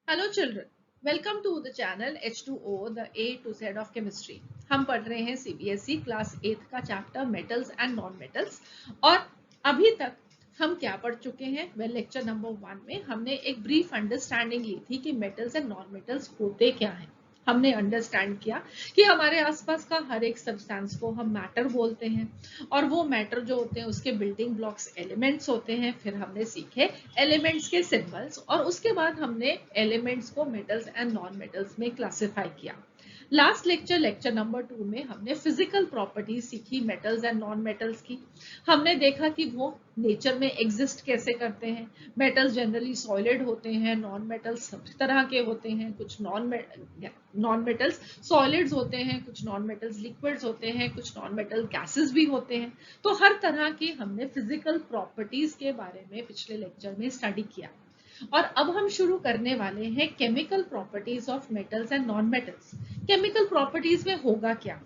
Hello children, welcome to the channel H2O the A to Z of chemistry. हम पढ़ रहे हैं CBSE class 8 का chapter metals and non metals. और अभी तक हम क्या पढ़ चुके हैं? लेक्चर नंबर 1 में हमने एक ब्रीफ अंडरस्टैंडिंग ली थी कि मेटल्स एंड नॉन मेटल्स होते क्या हैं। हमने अंडरस्टैंड किया कि हमारे आसपास का हर एक सब्सटेंस को हम मैटर बोलते हैं और वो मैटर जो होते हैं उसके बिल्डिंग ब्लॉक्स एलिमेंट्स होते हैं। फिर हमने सीखे एलिमेंट्स के सिंबल्स और उसके बाद हमने एलिमेंट्स को मेटल्स एंड नॉन मेटल्स में क्लासिफाई किया। लास्ट लेक्चर नंबर 2 में हमने फिजिकल प्रॉपर्टीज सीखी मेटल्स एंड नॉन मेटल्स की। हमने देखा कि वो नेचर में एग्जिस्ट कैसे करते हैं। मेटल्स जनरली सॉलिड होते हैं, नॉन मेटल्स सब तरह के होते हैं। कुछ नॉन मेटल्स सॉलिड्स होते हैं, कुछ नॉन मेटल्स लिक्विड्स होते हैं, कुछ नॉन मेटल गैसेस भी होते हैं। तो हर तरह की हमने फिजिकल प्रॉपर्टीज के बारे में पिछले लेक्चर में स्टडी किया। और अब हम शुरू करने वाले हैं chemical properties of metals and non metals. Chemical properties में होगा क्या?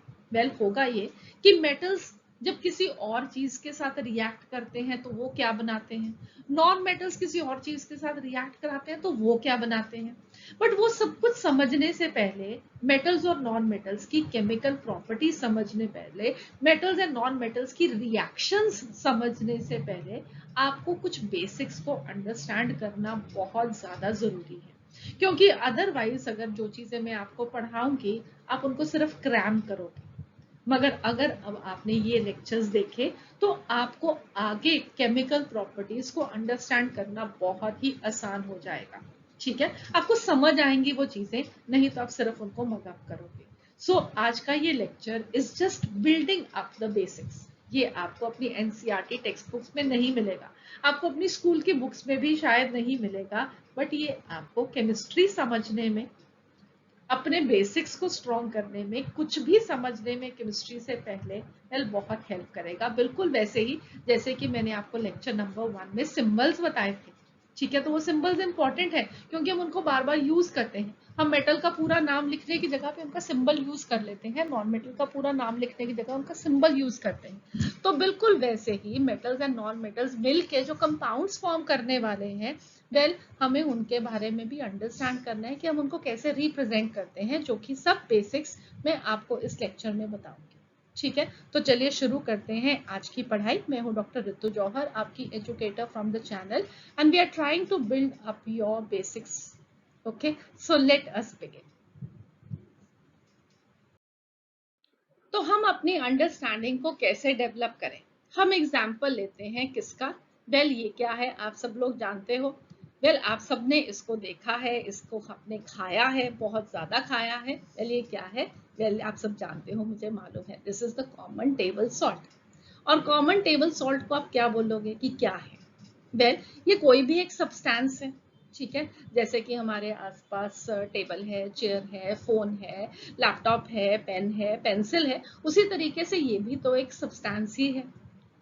होगा ये कि मेटल्स जब किसी और चीज के साथ रिएक्ट करते हैं तो वो क्या बनाते हैं, नॉन मेटल्स किसी और चीज के साथ रिएक्ट कराते हैं तो वो क्या बनाते हैं। बट वो सब कुछ समझने से पहले, मेटल्स और नॉन मेटल्स की केमिकल प्रॉपर्टी समझने पहले, मेटल्स एंड नॉन मेटल्स की रिएक्शंस समझने से पहले आपको कुछ बेसिक्स को अंडरस्टैंड करना बहुत ज्यादा जरूरी है। क्योंकि अदरवाइज अगर जो चीजें मैं आपको पढ़ाऊंगी आप उनको सिर्फ क्रैम करोगे, मगर अगर अब आपने ये लेक्चर्स देखे तो आपको आगे केमिकल प्रॉपर्टीज को अंडरस्टैंड करना बहुत ही आसान हो जाएगा। ठीक है, आपको समझ आएंगी वो चीजें, नहीं तो आप सिर्फ उनको मगअप करोगे। सो आज का ये lecture is just building up the basics. ये आपको अपनी एनसीईआरटी टेक्स्ट बुक्स में नहीं मिलेगा, आपको अपनी स्कूल की बुक्स में भी शायद नहीं मिलेगा, बट ये आपको केमिस्ट्री समझने में, अपने बेसिक्स को स्ट्रॉन्ग करने में, कुछ भी समझने में केमिस्ट्री से पहले बहुत हेल्प करेगा। बिल्कुल वैसे ही जैसे कि मैंने आपको लेक्चर नंबर 1 में सिंबल्स बताए थे। ठीक है, तो वो सिंबल्स इंपॉर्टेंट है क्योंकि हम उनको बार बार यूज करते हैं। हम मेटल का पूरा नाम लिखने की जगह पे उनका सिंबल यूज कर लेते हैं, नॉन मेटल का पूरा नाम लिखने की जगह उनका सिंबल यूज करते हैं। तो बिल्कुल वैसे ही मेटल्स एंड नॉन मेटल्स मिल के जो कंपाउंड्स फॉर्म करने वाले हैं, हमें उनके बारे में भी अंडरस्टैंड करना है कि हम उनको कैसे रिप्रेजेंट करते हैं, जो कि सब बेसिक्स मैं आपको इस लेक्चर में बताऊंगी। ठीक है, तो चलिए शुरू करते हैं आज की पढ़ाई। मैं हूं डॉक्टर रितु जौहर, आपकी educator from the channel, and we are trying to build up your basics. Okay, so let us begin. तो हम अपनी अंडरस्टैंडिंग को कैसे डेवलप करें? हम एग्जाम्पल लेते हैं किसका? ये क्या है आप सब लोग जानते हो। आप सबने इसको देखा है, इसको आपने खाया है, बहुत ज्यादा खाया है। ये क्या है? आप सब जानते हो, मुझे मालूम है, this is the common table salt. और कॉमन टेबल सॉल्ट को आप क्या बोलोगे कि क्या है? ये कोई भी एक सब्सटेंस है। ठीक है, जैसे कि हमारे आसपास टेबल है, चेयर है, फोन है, लैपटॉप है, पेन है, पेंसिल है, उसी तरीके से ये भी तो एक सब्सटेंस ही है।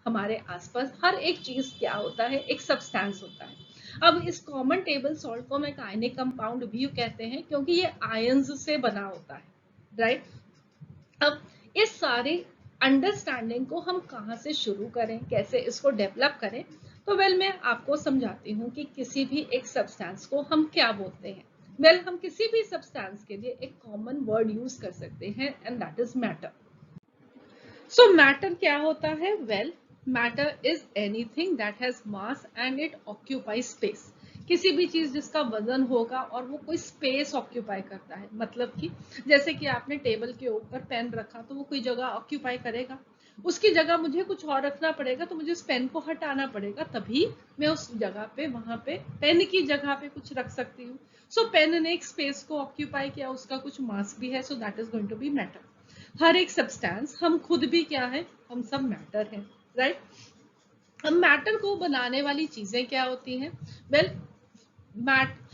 हमारे आसपास हर एक चीज क्या होता है? एक सब्सटेंस होता है। अब इस कॉमन टेबल सॉल्ट को मैं आयनिक कंपाउंड भी कहते हैं क्योंकि ये आयंस से बना होता है, राइट। अब इस सारे अंडरस्टैंडिंग को हम कहाँ से शुरू करें, कैसे इसको डेवलप करें? तो मैं आपको समझाती हूँ कि किसी भी एक सब्सटेंस को हम क्या बोलते हैं। हम किसी भी सब्सटेंस के लिए एक कॉमन वर्ड यूज कर सकते हैं, and that is matter. So matter क्या होता है? Matter is anything that has mass and it occupy space. किसी भी चीज जिसका वजन होगा और वो कोई स्पेस ऑक्यूपाई करता है। मतलब कि जैसे कि आपने टेबल के ऊपर पेन रखा तो वो कोई जगह ऑक्यूपाई करेगा, उसकी जगह मुझे कुछ और रखना पड़ेगा, तो मुझे उस पेन को हटाना पड़ेगा, तभी मैं उस जगह पे, वहां पे पेन की जगह पे कुछ रख सकती हूँ। सो पेन ने एक स्पेस को ऑक्यूपाई किया, उसका कुछ मास भी है, so that is going to be matter. हर एक सब्सटेंस, हम खुद भी क्या है? हम सब मैटर हैं, राइट। अब मैटर को बनाने वाली चीजें क्या होती हैं? वेल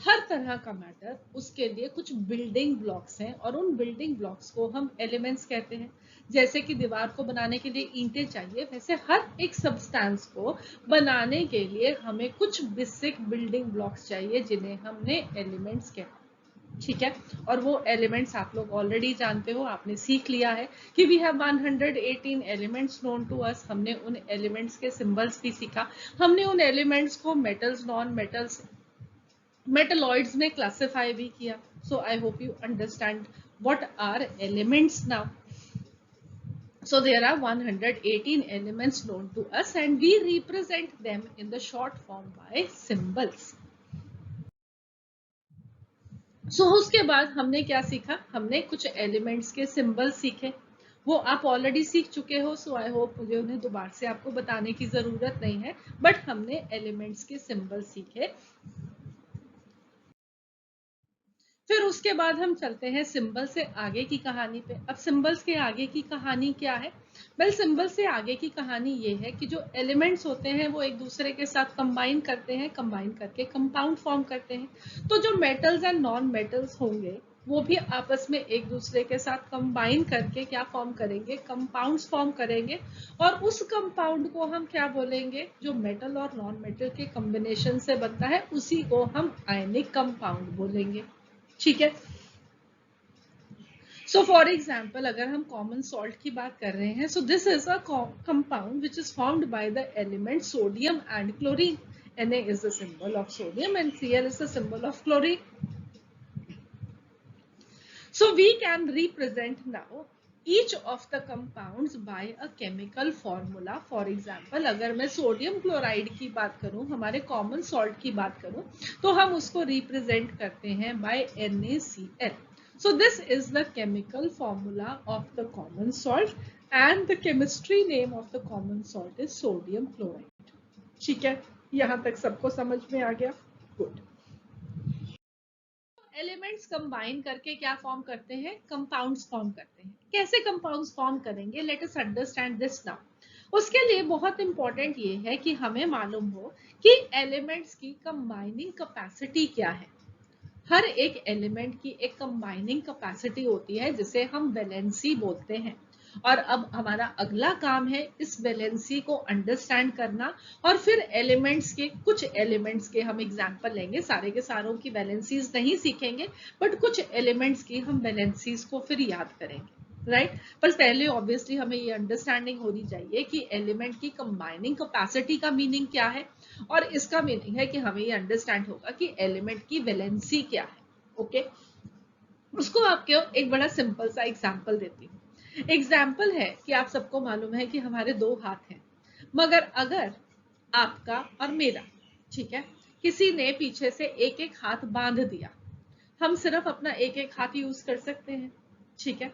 हर तरह का मैटर, उसके लिए कुछ बिल्डिंग ब्लॉक्स हैं और उन बिल्डिंग ब्लॉक्स को हम एलिमेंट्स कहते हैं। जैसे कि दीवार को बनाने के लिए ईंटें चाहिए, वैसे हर एक सब्सटेंस को बनाने के लिए हमें कुछ बेसिक बिल्डिंग ब्लॉक्स चाहिए जिन्हें हमने एलिमेंट्स कहते हैं। ठीक है, और वो एलिमेंट्स आप लोग ऑलरेडी जानते हो, आपने सीख लिया है कि we have 118 elements known to us. हमने उन एलिमेंट्स के सिंबल्स भी सीखा, हमने उन एलिमेंट्स को मेटल्स, नॉन मेटल्स, मेटलॉइड्स में क्लासिफाई भी किया. So I hope you understand what are elements now. So there are 118 elements known to us and we represent them in the short form by symbols. So उसके बाद हमने क्या सीखा, हमने कुछ एलिमेंट्स के सिंबल सीखे, वो आप ऑलरेडी सीख चुके हो. सो आई होप मुझे उन्हें दोबारा से आपको बताने की जरूरत नहीं है, बट हमने एलिमेंट्स के सिंबल सीखे. फिर उसके बाद हम चलते हैं सिंबल से आगे की कहानी पे. अब सिंबल्स के आगे की कहानी क्या है? वेल, सिंबल से आगे की कहानी ये है कि जो एलिमेंट्स होते हैं वो एक दूसरे के साथ कंबाइन करते हैं, कंबाइन करके कंपाउंड फॉर्म करते हैं. तो जो मेटल्स एंड नॉन मेटल्स होंगे वो भी आपस में एक दूसरे के साथ कंबाइन करके क्या फॉर्म करेंगे, कंपाउंड्स फॉर्म करेंगे. और उस कंपाउंड को हम क्या बोलेंगे, जो मेटल और नॉन मेटल के कॉम्बिनेशन से बनता है उसी को हम आयनिक कंपाउंड बोलेंगे. ठीक है. सो फॉर एग्जाम्पल अगर हम कॉमन सॉल्ट की बात कर रहे हैं, so this is a compound which is formed by the element sodium and chlorine. Na is the symbol of sodium and Cl is the symbol of chlorine. So we can represent now each of the compounds by a chemical formula. For example, अगर मैं sodium chloride की बात करूं, हमारे common salt की बात करूं, तो हम उसको रिप्रेजेंट करते हैं by NaCl. So this is the chemical formula of the common salt and the chemistry name of the common salt is sodium chloride. ठीक है, यहां तक सबको समझ में आ गया? गुड. एलिमेंट्स कंबाइन करके क्या फॉर्म करते हैं, कंपाउंड्स फॉर्म करते हैं. कैसे कंपाउंड्स फॉर्म करेंगे, let us understand this now. उसके लिए बहुत इंपॉर्टेंट ये है कि हमें मालूम हो कि एलिमेंट्स की कंबाइनिंग कैपेसिटी क्या है. हर एक एलिमेंट की एक कंबाइनिंग कैपेसिटी होती है जिसे हम वैलेंसी बोलते हैं. और अब हमारा अगला काम है इस वैलेंसी को अंडरस्टैंड करना. और फिर एलिमेंट्स के कुछ एलिमेंट्स के हम एग्जांपल लेंगे, सारे के सारों की वैलेंसीज नहीं सीखेंगे, बट कुछ एलिमेंट्स की हम वैलेंसीज को फिर याद करेंगे. राइट पर पहले ऑब्वियसली हमें ये अंडरस्टैंडिंग होनी चाहिए कि एलिमेंट की कंबाइनिंग कैपेसिटी का मीनिंग क्या है. और इसका मीनिंग है कि हमें ये अंडरस्टैंड होगा कि एलिमेंट की वैलेंसी क्या है. ओके, उसको आपको एक बड़ा सिंपल सा एग्जांपल देती हूँ. एग्जाम्पल है कि आप सबको मालूम है कि हमारे दो हाथ हैं, मगर अगर आपका और मेरा, ठीक है, किसी ने पीछे से एक एक हाथ बांध दिया, हम सिर्फ अपना एक एक हाथ यूज कर सकते हैं. ठीक है,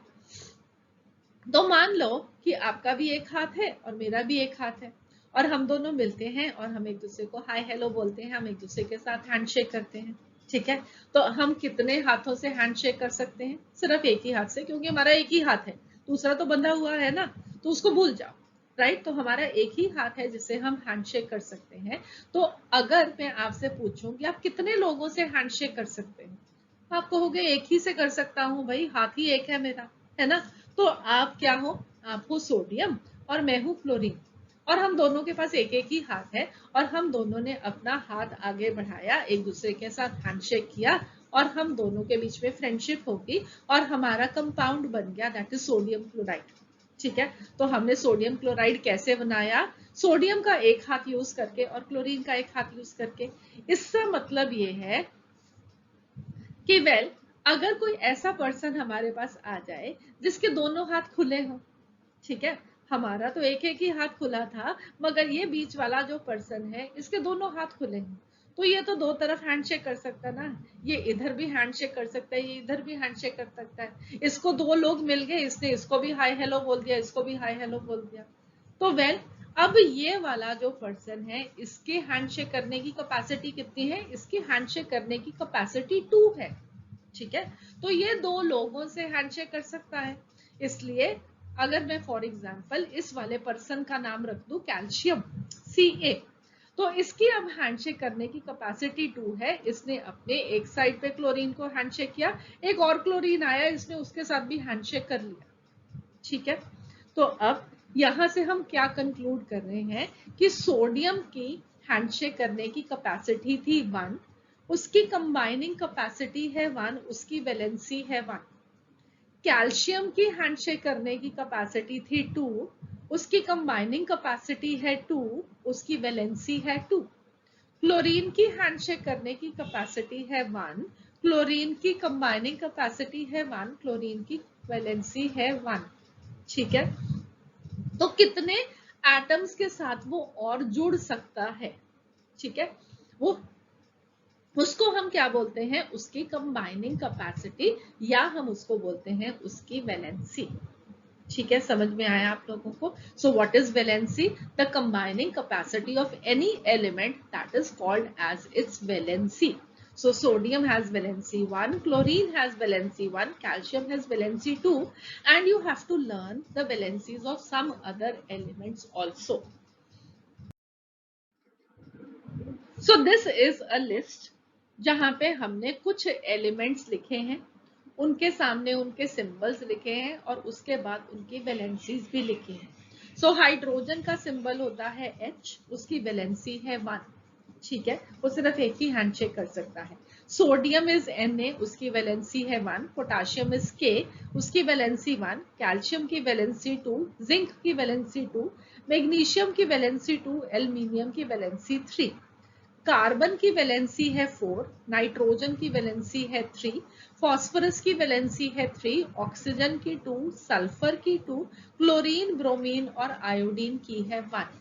तो मान लो कि आपका भी एक हाथ है और मेरा भी एक हाथ है, और हम दोनों मिलते हैं और हम एक दूसरे को हाय हेलो बोलते हैं, हम एक दूसरे के साथ हैंडशेक करते हैं. ठीक है, तो हम कितने हाथों से हैंडशेक कर सकते हैं, सिर्फ एक ही हाथ से, क्योंकि हमारा एक ही हाथ है, दूसरा तो बंधा हुआ है ना, तो उसको भूल जाओ. राइट, तो हमारा एक ही हाथ है जिससे हम हैंडशेक कर सकते हैं. तो अगर मैं आपसे पूछूं कि आप कितने लोगों से हैंडशेक कर सकते हैं, आप कहोगे एक ही से कर सकता हूं भाई, हाथ ही एक है मेरा, है ना. तो आप क्या हो, आप हो सोडियम और मैं हूं क्लोरीन, और हम दोनों के पास एक एक ही हाथ है, और हम दोनों ने अपना हाथ आगे बढ़ाया, एक दूसरे के साथ हैंडशेक किया, और हम दोनों के बीच में फ्रेंडशिप होगी और हमारा कंपाउंड बन गया, दैट इज सोडियम क्लोराइड. ठीक है, तो हमने सोडियम क्लोराइड कैसे बनाया, सोडियम का एक हाथ यूज करके और क्लोरीन का एक हाथ यूज करके. इसका मतलब ये है कि वेल, अगर कोई ऐसा पर्सन हमारे पास आ जाए जिसके दोनों हाथ खुले हों, ठीक है, हमारा तो एक एक ही हाथ खुला था, मगर ये बीच वाला जो पर्सन है इसके दोनों हाथ खुले हैं, तो ये तो दो तरफ हैंडशेक कर सकता है ना, ये इधर भी हैंडशेक कर सकता है, ये इधर भी हैंडशेक कर सकता है. इसको दो लोग मिल गए, इसने इसको भी हाय हेलो बोल दिया, इसको भी हाय हेलो बोल दिया. तो वेल, अब ये वाला जो पर्सन है इसके हैंडशेक करने की कैपेसिटी कितनी है, इसकी हैंडशेक करने की कैपेसिटी 2 है. ठीक है, तो ये दो लोगों से हैंडशेक कर सकता है. इसलिए अगर मैं फॉर एग्जांपल इस वाले पर्सन का नाम रख दूं कैल्शियम Ca, तो इसकी अब हैंडशेक करने की कैपेसिटी 2 है. इसने अपने एक साइड पे क्लोरीन को हैंडशेक किया, एक और क्लोरीन आया, इसने उसके साथ भी हैंडशेक कर लिया. ठीक है, तो अब यहां से हम क्या कंक्लूड कर रहे हैं कि सोडियम की हैंडशेक करने की कैपेसिटी थी 1, उसकी कंबाइनिंग कैपेसिटी है 1, उसकी वैलेंसी है 1. कैल्शियम की हैंडशेक करने की कैपेसिटी थी 2, उसकी कंबाइनिंग कैपेसिटी है 2, उसकी वैलेंसी है 2. क्लोरीन की हैंडशेक करने की कैपेसिटी है 1, क्लोरीन की कंबाइनिंग कैपेसिटी है 1, क्लोरीन की वैलेंसी है 1। ठीक है, तो कितने एटम्स के साथ वो और जुड़ सकता है, ठीक है, वो उसको हम क्या बोलते हैं, उसकी कंबाइनिंग कैपेसिटी, या हम उसको बोलते हैं उसकी वैलेंसी। ठीक है, समझ में आया आप लोगों को? So what is valency? The combining capacity of any element that is called as its valency. So sodium has valency 1, chlorine has valency 1, calcium has valency 2, and you have to learn the valencies of some other elements also. So this is a list जहां पे हमने कुछ elements लिखे हैं, उनके सामने उनके symbols लिखे हैं और उसके बाद उनकी वैलेंसीज भी लिखी हैं। सो हाइड्रोजन का सिंबल होता है H, उसकी वैलेंसी है 1। ठीक है, वो सिर्फ एक ही हैंडशेक कर सकता है। सोडियम इज Na, उसकी वैलेंसी है 1। पोटाशियम इज K, उसकी वैलेंसी 1। कैल्शियम की वैलेंसी 2, जिंक की वैलेंसी 2, मैग्नीशियम की वैलेंसी 2, एल्यूमिनियम की वैलेंसी 3। कार्बन की वैलेंसी है 4, नाइट्रोजन की वैलेंसी है 3, फास्फोरस की वैलेंसी है 3, ऑक्सीजन की 2, सल्फर की 2, क्लोरीन, ब्रोमीन और आयोडीन की है 1।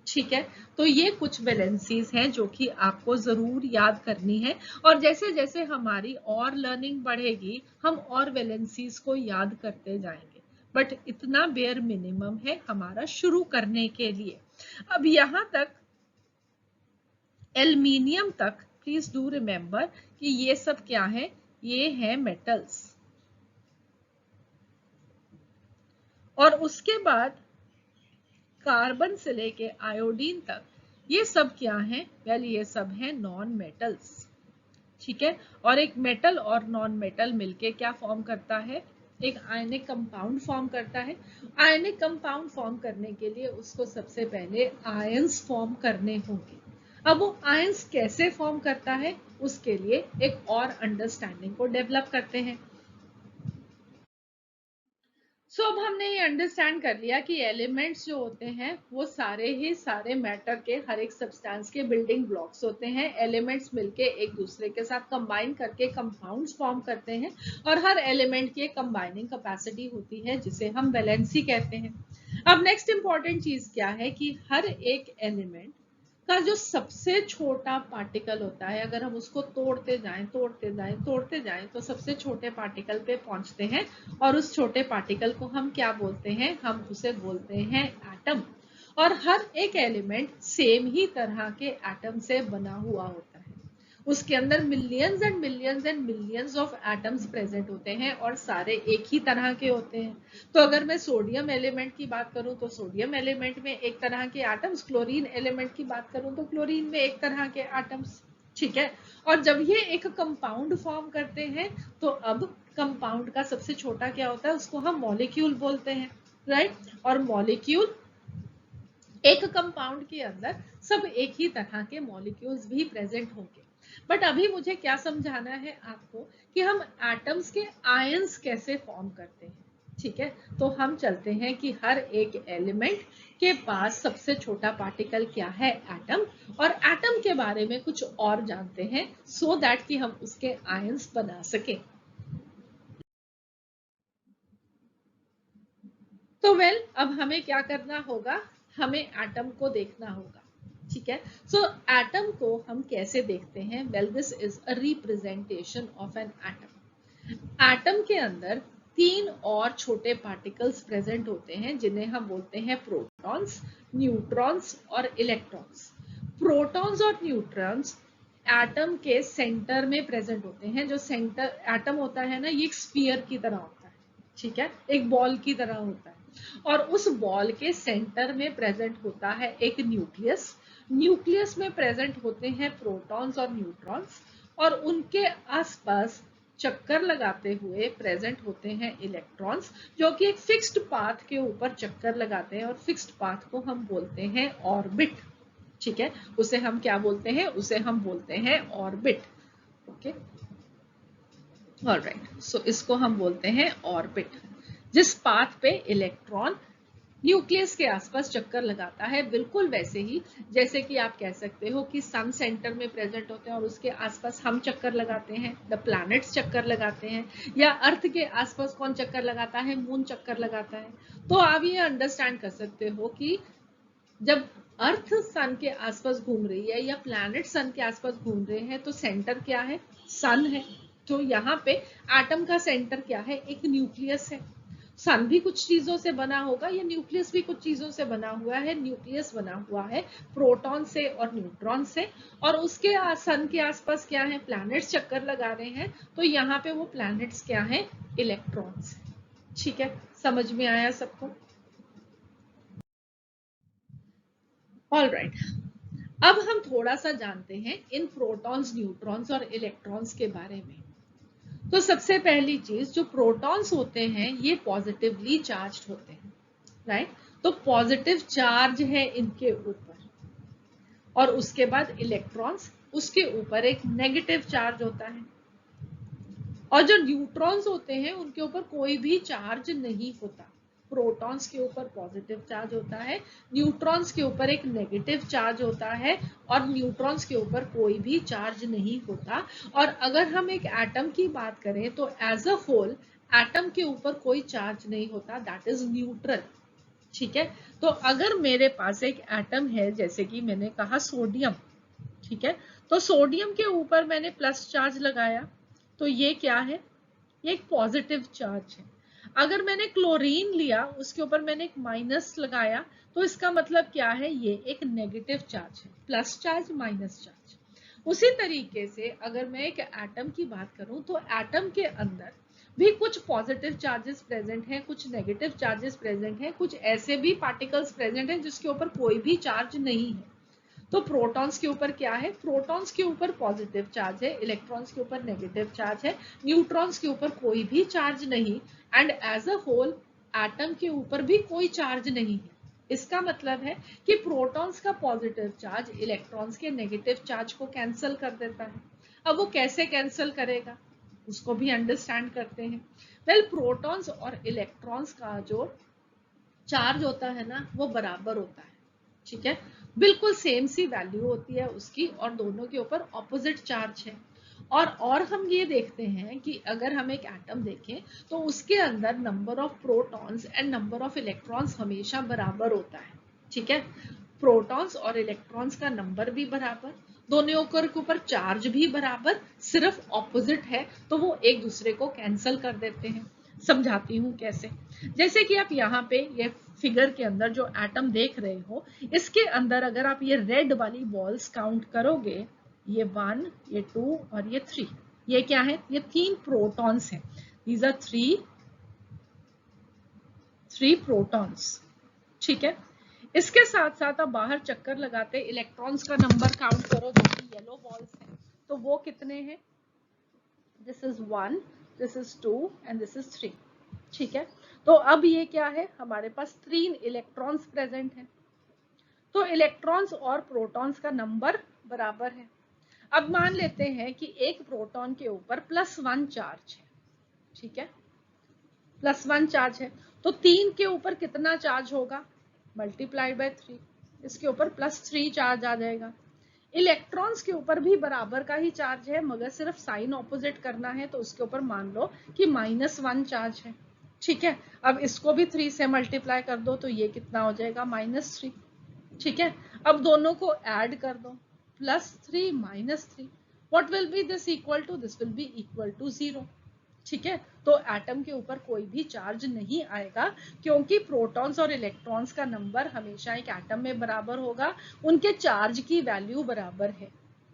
ठीक है, तो ये कुछ वैलेंसीज हैं जो कि आपको जरूर याद करनी है, और जैसे जैसे हमारी और लर्निंग बढ़ेगी हम और वैलेंसीज को याद करते जाएंगे, बट इतना बेयर मिनिमम है हमारा शुरू करने के लिए। अब यहां तक एल्यूमिनियम तक प्लीज डू रिमेंबर कि ये सब क्या है, ये है मेटल्स। और उसके बाद कार्बन से लेके आयोडीन तक ये सब क्या है, वेल ये सब है नॉन मेटल्स। ठीक है, और एक मेटल और नॉन मेटल मिलके क्या फॉर्म करता है, एक आयनिक कंपाउंड फॉर्म करता है। आयनिक कंपाउंड फॉर्म करने के लिए उसको सबसे पहले आयंस फॉर्म करने होंगे। अब वो आयंस कैसे फॉर्म करता है, उसके लिए एक और अंडरस्टैंडिंग को डेवलप करते हैं। सो अब हमने ये अंडरस्टैंड कर लिया कि एलिमेंट्स जो होते हैं वो सारे ही सारे मैटर के, हर एक सब्सटेंस के बिल्डिंग ब्लॉक्स होते हैं। एलिमेंट्स मिलके एक दूसरे के साथ कंबाइन करके कंपाउंड्स फॉर्म करते हैं, और हर एलिमेंट की एक कंबाइनिंग कैपेसिटी होती है जिसे हम वैलेंसी कहते हैं। अब नेक्स्ट इंपॉर्टेंट चीज क्या है कि हर एक एलिमेंट का जो सबसे छोटा पार्टिकल होता है, अगर हम उसको तोड़ते जाएं तोड़ते जाएं तोड़ते जाएं तो सबसे छोटे पार्टिकल पे पहुंचते हैं, और उस छोटे पार्टिकल को हम क्या बोलते हैं, हम उसे बोलते हैं एटम। और हर एक एलिमेंट सेम ही तरह के एटम से बना हुआ होता है, उसके अंदर millions and millions of atoms present होते हैं और सारे एक ही तरह के होते हैं। तो अगर मैं सोडियम एलिमेंट की बात करूं तो सोडियम एलिमेंट में एक तरह के एटम्स, क्लोरीन एलिमेंट की बात करूं तो क्लोरीन में एक तरह के एटम्स। ठीक है, और जब ये एक कंपाउंड फॉर्म करते हैं तो अब कंपाउंड का सबसे छोटा क्या होता है, उसको हम मॉलिक्यूल बोलते हैं, राइट। और मॉलिक्यूल, एक कंपाउंड के अंदर सब एक ही तरह के मॉलिक्यूल्स भी प्रेजेंट होंगे। बट अभी मुझे क्या समझाना है आपको कि हम एटम्स के आयंस कैसे फॉर्म करते हैं। ठीक है, तो हम चलते हैं कि हर एक एलिमेंट के पास सबसे छोटा पार्टिकल क्या है, एटम, और एटम के बारे में कुछ और जानते हैं सो दैट कि हम उसके आयंस बना सकें। तो वेल अब हमें क्या करना होगा, हमें एटम को देखना होगा। ठीक है, सो एटम को हम कैसे देखते हैं, well this is a representation of an atom. Atom के अंदर 3 और छोटे पार्टिकल्स प्रेजेंट होते हैं जिन्हें हम बोलते हैं प्रोटॉन्स, न्यूट्रॉन्स और इलेक्ट्रॉन्स। प्रोटॉन्स और न्यूट्रॉन्स एटम के सेंटर में प्रेजेंट होते हैं। जो सेंटर एटम होता है ना, ये एक स्फीयर की तरह होता है, ठीक है, एक बॉल की तरह होता है, और उस बॉल के सेंटर में प्रेजेंट होता है एक न्यूक्लियस। न्यूक्लियस में प्रेजेंट होते हैं प्रोटॉन्स और न्यूट्रॉन्स, और उनके आसपास चक्कर लगाते हुए प्रेजेंट होते हैं इलेक्ट्रॉन्स, जो कि एक फिक्स्ड पाथ के ऊपर चक्कर लगाते हैं, और फिक्स्ड पाथ को हम बोलते हैं ऑर्बिट। ठीक है, उसे हम क्या बोलते हैं, उसे हम बोलते हैं ऑर्बिट। ओके, ऑलराइट, सो इसको हम बोलते हैं ऑर्बिट, जिस पाथ पे इलेक्ट्रॉन न्यूक्लियस के आसपास चक्कर लगाता है, बिल्कुल वैसे ही जैसे कि आप कह सकते हो कि सन सेंटर में प्रेजेंट होते हैं और उसके आसपास हम चक्कर लगाते हैं, द प्लैनेट्स चक्कर लगाते हैं, या अर्थ के आसपास कौन चक्कर लगाता है, मून चक्कर लगाता है। तो आप ये अंडरस्टैंड कर सकते हो कि जब अर्थ सन के आसपास घूम रही है या प्लैनेट सन के आसपास घूम रहे हैं तो सेंटर क्या है, सन है। तो यहाँ पे एटम का सेंटर क्या है, एक न्यूक्लियस है। सन भी कुछ चीजों से बना होगा, या न्यूक्लियस भी कुछ चीजों से बना हुआ है। न्यूक्लियस बना हुआ है प्रोटॉन से और न्यूट्रॉन से, और उसके सन के आसपास क्या है, प्लैनेट्स चक्कर लगा रहे हैं। तो यहाँ पे वो प्लैनेट्स क्या है, इलेक्ट्रॉन्स। ठीक है, समझ में आया सबको? ऑल राइट, अब हम थोड़ा सा जानते हैं इन प्रोटॉन्स, न्यूट्रॉन्स और इलेक्ट्रॉन्स के बारे में। तो सबसे पहली चीज, जो प्रोटॉन्स होते हैं ये पॉजिटिवली चार्ज्ड होते हैं, राइट? तो पॉजिटिव चार्ज है इनके ऊपर, और उसके बाद इलेक्ट्रॉन्स, उसके ऊपर एक नेगेटिव चार्ज होता है। और जो न्यूट्रॉन्स होते हैं उनके ऊपर कोई भी चार्ज नहीं होता। प्रोटॉन्स के ऊपर पॉजिटिव चार्ज होता है, न्यूट्रॉन्स के ऊपर एक नेगेटिव चार्ज होता है, और न्यूट्रॉन्स के ऊपर कोई भी चार्ज नहीं होता। और अगर हम एक एटम की बात करें तो एज अ होल एटम के ऊपर कोई चार्ज नहीं होता, दैट इज न्यूट्रल। ठीक है, तो अगर मेरे पास एक एटम है, जैसे कि मैंने कहा सोडियम, ठीक है, तो सोडियम के ऊपर मैंने प्लस चार्ज लगाया, तो ये क्या है, ये एक पॉजिटिव चार्ज है। अगर मैंने क्लोरीन लिया, उसके ऊपर मैंने एक माइनस लगाया, तो इसका मतलब क्या है, ये एक नेगेटिव चार्ज है, प्लस चार्ज माइनस चार्ज। उसी तरीके से अगर मैं एक एटम की बात करूं तो एटम के अंदर भी कुछ पॉजिटिव चार्जेस प्रेजेंट हैं, कुछ नेगेटिव चार्जेस प्रेजेंट हैं, कुछ ऐसे भी पार्टिकल्स प्रेजेंट हैं जिसके ऊपर कोई भी चार्ज नहीं है। तो प्रोटॉन्स के ऊपर क्या है, प्रोटॉन्स के ऊपर पॉजिटिव चार्ज है, इलेक्ट्रॉन्स के ऊपर नेगेटिव चार्ज है, न्यूट्रॉन्स के ऊपर कोई भी चार्ज नहीं, and as a whole atom के ऊपर भी कोई चार्ज नहीं है। इसका मतलब है कि प्रोटॉन्स का पॉजिटिव चार्ज इलेक्ट्रॉन्स के नेगेटिव चार्ज को कैंसिल कर देता है। अब वो कैसे कैंसिल करेगा, उसको भी अंडरस्टैंड करते हैं। वेल, प्रोटॉन्स और इलेक्ट्रॉन्स का जो चार्ज होता है ना, वो बराबर होता है। ठीक है, बिल्कुल सेम सी वैल्यू होती है उसकी, और दोनों के ऊपर ऑपोजिट चार्ज है। और हम ये देखते हैं कि अगर हम एक एटम देखें तो उसके अंदर number of protons and number of electrons हमेशा बराबर होता है। ठीक है, प्रोटॉन्स और इलेक्ट्रॉन्स का नंबर भी बराबर, दोनों के ऊपर चार्ज भी बराबर, सिर्फ ऑपोजिट है, तो वो एक दूसरे को कैंसिल कर देते हैं। समझाती हूँ कैसे। जैसे कि आप यहाँ पे ये फिगर के अंदर जो एटम देख रहे हो, इसके अंदर अगर आप ये रेड वाली बॉल्स काउंट करोगे, ये 1, ये 2 और ये 3, ये क्या है, ये 3 प्रोटॉन्स हैं। These are three protons. ठीक है, इसके साथ साथ आप बाहर चक्कर लगाते इलेक्ट्रॉन्स का नंबर काउंट करो, जो कि येलो बॉल्स हैं, तो वो कितने हैं, this is 1, this is 2 and this is 3। ठीक है, तो अब ये क्या है, हमारे पास 3 इलेक्ट्रॉन्स प्रेजेंट हैं। तो इलेक्ट्रॉन्स और प्रोटॉन्स का नंबर बराबर है। अब मान लेते हैं कि एक प्रोटॉन के ऊपर +1 चार्ज है। ठीक है, +1 चार्ज है, तो 3 के ऊपर कितना चार्ज होगा, मल्टीप्लाइड बाय 3, इसके ऊपर +3 चार्ज आ जाएगा। इलेक्ट्रॉन्स के ऊपर भी बराबर का ही चार्ज है, मगर सिर्फ साइन ऑपोजिट करना है, तो उसके ऊपर मान लो कि -1 चार्ज है। ठीक है, अब इसको भी 3 से मल्टीप्लाई कर दो, तो ये कितना हो जाएगा, -3। ठीक है, अब दोनों को ऐड कर दो, +3 -3, what will be this equal to, this will be equal to 0। ठीक है, तो एटम के ऊपर कोई भी चार्ज नहीं आएगा, क्योंकि प्रोटॉन्स और इलेक्ट्रॉन्स का नंबर हमेशा एक एटम में बराबर होगा, उनके चार्ज की वैल्यू बराबर है।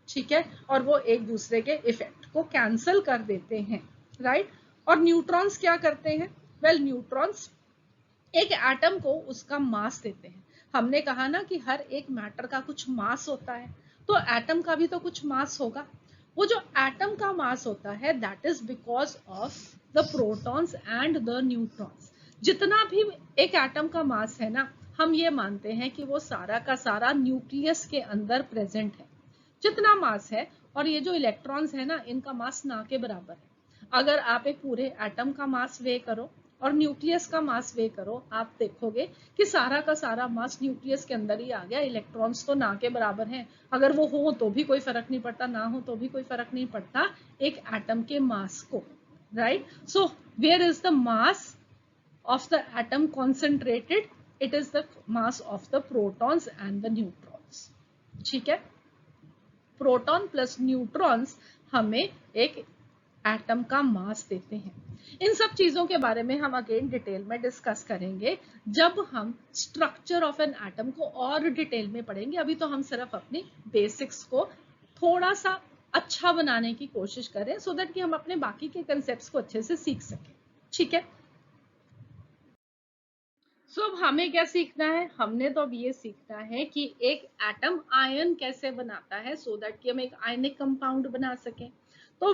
ठीक है, और वो एक दूसरे के इफेक्ट को कैंसिल कर देते हैं, राइट? और न्यूट्रॉन्स क्या करते हैं, वेल, न्यूट्रॉन्स एक एटम को उसका मास देते हैं। हमने कहा ना कि हर एक मैटर का कुछ मास होता है, तो एटम का भी तो कुछ मास होगा। वो जो एटम का मास होता है, that is because of the protons and the neutrons. जितना भी एक एटम का मास है ना, हम ये मानते हैं कि वो सारा का सारा न्यूक्लियस के अंदर प्रेजेंट है, जितना मास है। और ये जो इलेक्ट्रॉन्स है ना, इनका मास ना के बराबर है। अगर आप एक पूरे एटम का मास वे करो और न्यूक्लियस का मास वे करो, आप देखोगे कि सारा का सारा मास न्यूक्लियस के अंदर ही आ गया। इलेक्ट्रॉन्स तो ना के बराबर हैं, अगर वो हो तो भी कोई फर्क नहीं पड़ता, ना हो तो भी कोई फर्क नहीं पड़ता एक एटम के मास को, right. So where is the mass of the atom concentrated? It is the mass of the protons and the neutrons. ठीक है, प्रोटॉन प्लस न्यूट्रॉन्स हमें एक एटम का मास देते हैं। इन सब चीजों के बारे में हम अगेन डिटेल में डिस्कस करेंगे जब हम स्ट्रक्चर ऑफ एन एटम को और डिटेल में पढ़ेंगे। अभी तो हम सिर्फ अपनी बेसिक्स को थोड़ा सा अच्छा बनाने की कोशिश करें सो दैट कि हम अपने बाकी के कंसेप्ट्स को अच्छे से सीख सकें, ठीक है। सो अब हमें क्या सीखना है? हमने तो अब ये सीखना है कि एक एटम आयन कैसे बनाता है सो दैट कि हम एक आयनिक कंपाउंड बना सकें। तो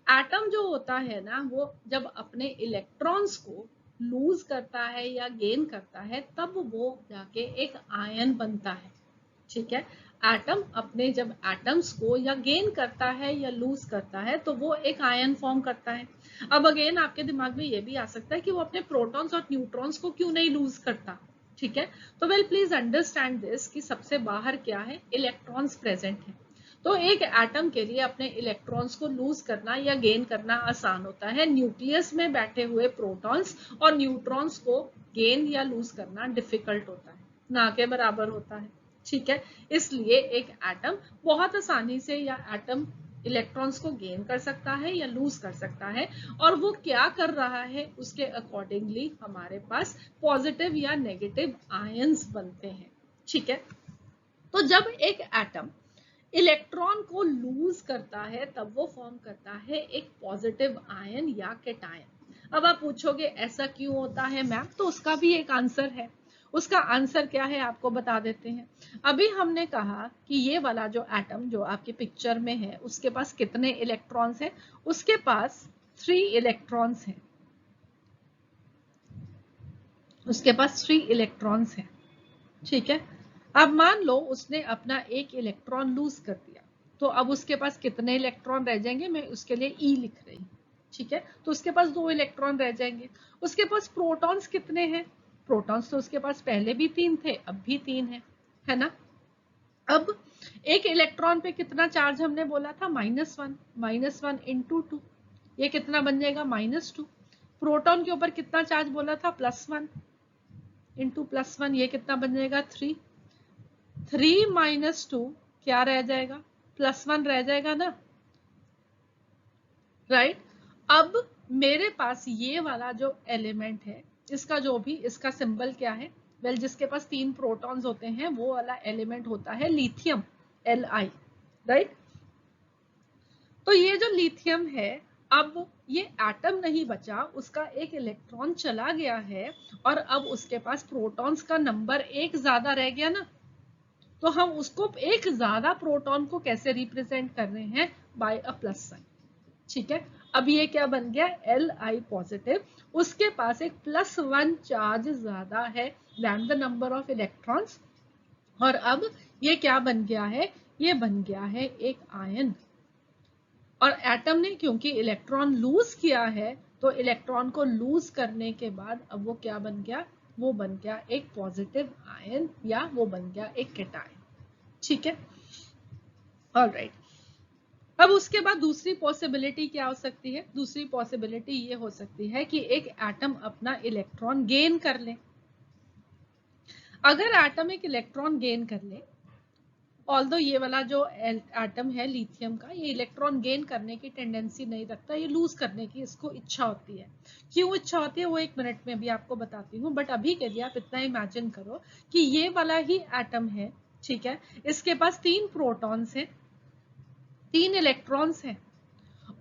एटम जो होता है ना, वो जब अपने इलेक्ट्रॉन्स को लूज करता है या गेन करता है तब वो जाके एक आयन बनता है, ठीक है। एटम अपने जब एटम्स को या गेन करता है या लूज करता है तो वो एक आयन फॉर्म करता है। अब अगेन आपके दिमाग में ये भी आ सकता है कि वो अपने प्रोटॉन्स और न्यूट्रॉन्स को क्यों नहीं लूज करता, ठीक है। तो वेल प्लीज अंडरस्टैंड दिस कि सबसे बाहर क्या है, इलेक्ट्रॉन्स प्रेजेंट है। तो एक एटम के लिए अपने इलेक्ट्रॉन्स को लूज करना या गेन करना आसान होता है, न्यूक्लियस में बैठे हुए प्रोटॉन्स और न्यूट्रॉन्स को गेन या लूज करना डिफिकल्ट होता है, ना के बराबर होता है, ठीक है। इसलिए एक एटम बहुत आसानी से या एटम इलेक्ट्रॉन्स को गेन कर सकता है या लूज कर सकता है, और वो क्या कर रहा है उसके अकॉर्डिंगली हमारे पास पॉजिटिव या नेगेटिव आयंस बनते हैं, ठीक है। तो जब एक एटम इलेक्ट्रॉन को लूज करता है तब वो फॉर्म करता है एक पॉजिटिव आयन या कैटायन। अब आप पूछोगे ऐसा क्यों होता है मैम, तो उसका भी एक आंसर है। उसका आंसर क्या है आपको बता देते हैं। अभी हमने कहा कि ये वाला जो एटम जो आपकी पिक्चर में है उसके पास कितने इलेक्ट्रॉन्स हैं? उसके पास 3 इलेक्ट्रॉन्स हैं, उसके पास 3 इलेक्ट्रॉन्स हैं, ठीक है। अब मान लो उसने अपना एक इलेक्ट्रॉन लूज कर दिया, तो अब उसके पास कितने इलेक्ट्रॉन रह जाएंगे? मैं उसके लिए ई लिख रही हूँ, ठीक है। तो उसके पास 2 इलेक्ट्रॉन रह जाएंगे। उसके पास प्रोटॉन्स कितने हैं? प्रोटॉन्स तो उसके पास पहले भी 3 थे, अब भी 3 है ना। अब एक इलेक्ट्रॉन पे कितना चार्ज हमने बोला था? -1, -1 इंटू 2, ये कितना बन जाएगा? -2। प्रोटॉन के ऊपर कितना चार्ज बोला था? +1 इंटू +1, ये कितना बन जाएगा? 3। 3 - 2 क्या रह जाएगा? +1 रह जाएगा ना, राइट। अब मेरे पास ये वाला जो एलिमेंट है इसका जो भी इसका सिंबल क्या है? वेल जिसके पास 3 प्रोटॉन्स होते हैं वो वाला एलिमेंट होता है लिथियम, Li, राइट। तो ये जो लिथियम है, अब ये एटम नहीं बचा, उसका एक इलेक्ट्रॉन चला गया है और अब उसके पास प्रोटॉन्स का नंबर एक ज्यादा रह गया ना। तो हम उसको एक ज्यादा प्रोटॉन को कैसे रिप्रेजेंट कर रहे हैं? बाय अ प्लस साइन, ठीक है। अब ये क्या बन गया? Li पॉजिटिव, उसके पास एक +1 चार्ज ज्यादा है then the number of electrons, और अब ये क्या बन गया है? ये बन गया है एक आयन। और एटम ने क्योंकि इलेक्ट्रॉन लूज किया है तो इलेक्ट्रॉन को लूज करने के बाद अब वो क्या बन गया? वो बन गया एक पॉजिटिव आयन या वो बन गया एक कैटायन, ठीक है। ऑलराइट, अब उसके बाद दूसरी पॉसिबिलिटी क्या हो सकती है? दूसरी पॉसिबिलिटी ये हो सकती है कि एक एटम अपना इलेक्ट्रॉन गेन कर ले। अगर एटम एक इलेक्ट्रॉन गेन कर ले, ऑल्दो ये वाला जो एटम है लिथियम का, ये इलेक्ट्रॉन गेन करने की टेंडेंसी नहीं रखता, ये लूज करने की इसको इच्छा होती है। क्यों इच्छा होती है वो 1 मिनट में अभी आपको बताती हूँ, बट अभी के लिए आप इतना इमेजिन करो कि ये वाला ही एटम है, ठीक है। इसके पास 3 प्रोटॉन्स हैं, 3 इलेक्ट्रॉन्स हैं,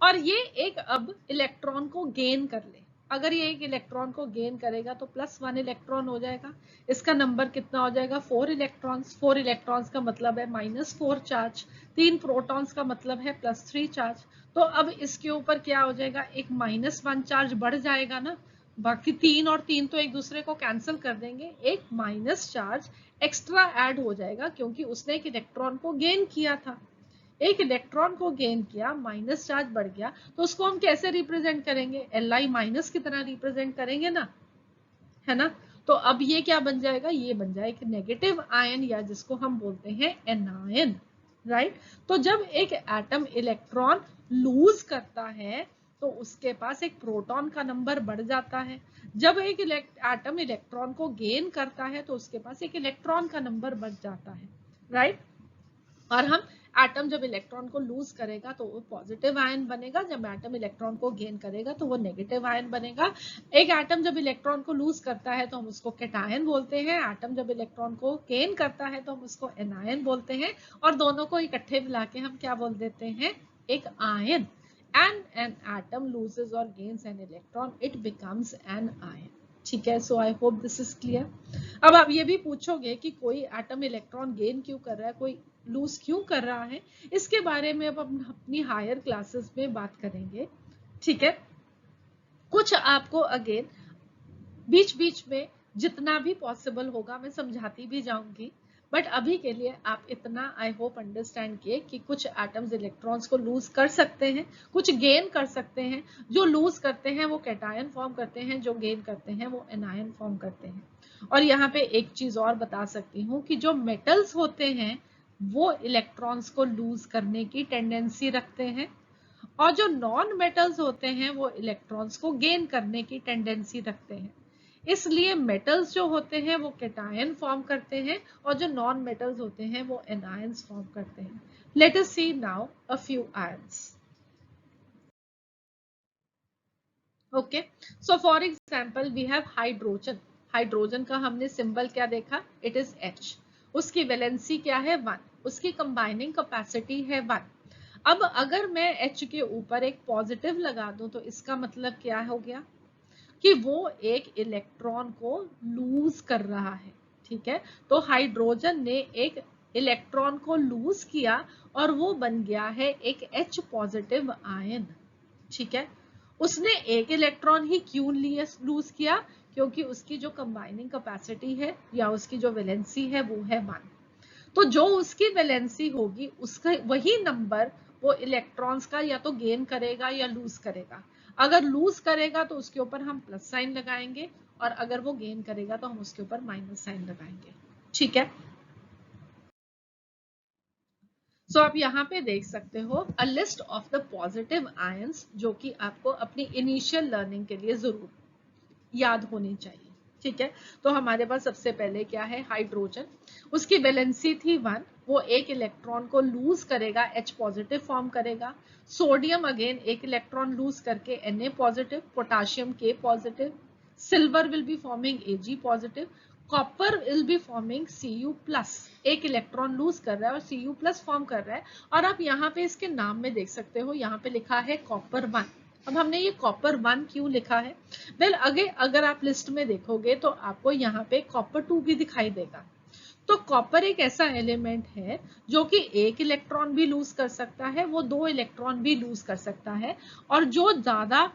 और ये एक अब इलेक्ट्रॉन को गेन कर ले। अगर ये एक इलेक्ट्रॉन को गेन करेगा तो +1 इलेक्ट्रॉन हो जाएगा, इसका नंबर कितना हो जाएगा? 4 इलेक्ट्रॉन्स। 4 इलेक्ट्रॉन्स का मतलब है -4 चार्ज, 3 प्रोटॉन्स का मतलब है +3 चार्ज। तो अब इसके ऊपर क्या हो जाएगा? एक -1 चार्ज बढ़ जाएगा ना, बाकी 3 और 3 तो एक दूसरे को कैंसिल कर देंगे, एक माइनस चार्ज एक्स्ट्रा ऐड हो जाएगा क्योंकि उसने एक इलेक्ट्रॉन को गेन किया था। एक इलेक्ट्रॉन को गेन किया, माइनस चार्ज बढ़ गया, तो उसको हम कैसे रिप्रेजेंट करेंगे? Li माइनस की तरह रिप्रेजेंट करेंगे ना, है ना। तो अब ये क्या बन जाएगा? ये बन जाएगा एक नेगेटिव आयन, या जिसको हम बोलते हैं एनायन, राइट। तो जब एक एटम इलेक्ट्रॉन लूज करता है तो उसके पास एक प्रोटॉन का नंबर बढ़ जाता है। जब एक एटम इलेक्ट्रॉन को गेन करता है तो उसके पास एक इलेक्ट्रॉन का नंबर बढ़ जाता है, राइट। और हम एटम जब इलेक्ट्रॉन को लूज करेगा तो वो पॉजिटिव आयन बनेगा, जब एटम इलेक्ट्रॉन को गेन करेगा तो वो नेगेटिव आयन बनेगा। एक एटम जब इलेक्ट्रॉन को लूज करता है तो हम उसको कैटायन बोलते हैं, एटम जब इलेक्ट्रॉन को गेन करता है तो हम उसको एनायन बोलते हैं, और दोनों को इकट्ठे मिला के हम क्या बोल देते हैं? एक ion. And an atom loses और gains an electron, it becomes an ion. ठीक है, so I hope this is clear. अब आप ये भी पूछोगे कि कोई एटम इलेक्ट्रॉन गेन क्यों कर रहा है, कोई लूज क्यों कर रहा है, इसके बारे में अब हम अपनी हायर क्लासेस में बात करेंगे, ठीक है। कुछ आपको अगेन बीच बीच में जितना भी पॉसिबल होगा मैं समझाती भी जाऊंगी, बट अभी के लिए आप इतना आई होप अंडरस्टैंड किए कि कुछ एटम्स इलेक्ट्रॉन्स को लूज कर सकते हैं, कुछ गेन कर सकते हैं। जो लूज करते हैं वो कैटायन फॉर्म करते हैं, जो गेन करते हैं वो एनायन फॉर्म करते हैं। और यहाँ पे एक चीज और बता सकती हूँ कि जो मेटल्स होते हैं वो इलेक्ट्रॉन्स को लूज करने की टेंडेंसी रखते हैं, और जो नॉन मेटल्स होते हैं वो इलेक्ट्रॉन्स को गेन करने की टेंडेंसी रखते हैं। इसलिए मेटल्स जो होते हैं वो कैटायन फॉर्म करते हैं, और जो नॉन मेटल्स होते हैं वो एनायंस फॉर्म करते हैं। Let us see now a few ions. Okay, so for example we have hydrogen. Hydrogen का हमने सिंबल क्या देखा? It is H। उसकी वैलेंसी क्या है? 1। उसकी कंबाइनिंग कैपेसिटी है 1। अब अगर मैं H के ऊपर एक पॉजिटिव लगा दूं तो इसका मतलब क्या हो गया? कि वो एक इलेक्ट्रॉन को लूज कर रहा है, ठीक है। तो हाइड्रोजन ने एक इलेक्ट्रॉन को लूज किया और वो बन गया है एक H पॉजिटिव आयन, ठीक है। उसने एक इलेक्ट्रॉन ही क्यों लूज किया? क्योंकि उसकी जो कंबाइनिंग कैपेसिटी है या उसकी जो वैलेंसी है वो है 1। तो जो उसकी वैलेंसी होगी उसका वही नंबर वो इलेक्ट्रॉन्स का या तो गेन करेगा या लूज करेगा। अगर लूज करेगा तो उसके ऊपर हम प्लस साइन लगाएंगे, और अगर वो गेन करेगा तो हम उसके ऊपर माइनस साइन लगाएंगे, ठीक है। सो आप यहाँ पे देख सकते हो a list of the positive ions, जो कि आपको अपनी इनिशियल लर्निंग के लिए जरूर याद होनी चाहिए, ठीक है। तो हमारे पास सबसे पहले क्या है? हाइड्रोजन। उसकी वैलेंसी थी 1। वो एक इलेक्ट्रॉन को लूज करेगा, H पॉजिटिव फॉर्म करेगा। सोडियम अगेन एक इलेक्ट्रॉन लूज करके Na positive, potassium K positive, silver will be forming Ag positive, copper will be forming Cu plus. एक इलेक्ट्रॉन लूज कर रहा है और Cu प्लस फॉर्म कर रहा है। और आप यहाँ पे इसके नाम में देख सकते हो, यहाँ पे लिखा है कॉपर 1। अब हमने ये कॉपर 1 क्यों लिखा है? वेल अगर आप लिस्ट में देखोगे तो आपको यहाँ पे कॉपर 2 भी दिखाई देगा। तो कॉपर एक ऐसा एलिमेंट है जो कि एक इलेक्ट्रॉन भी लूज कर सकता है, वो 2 इलेक्ट्रॉन भी लूज कर सकता है, और जो ज्यादा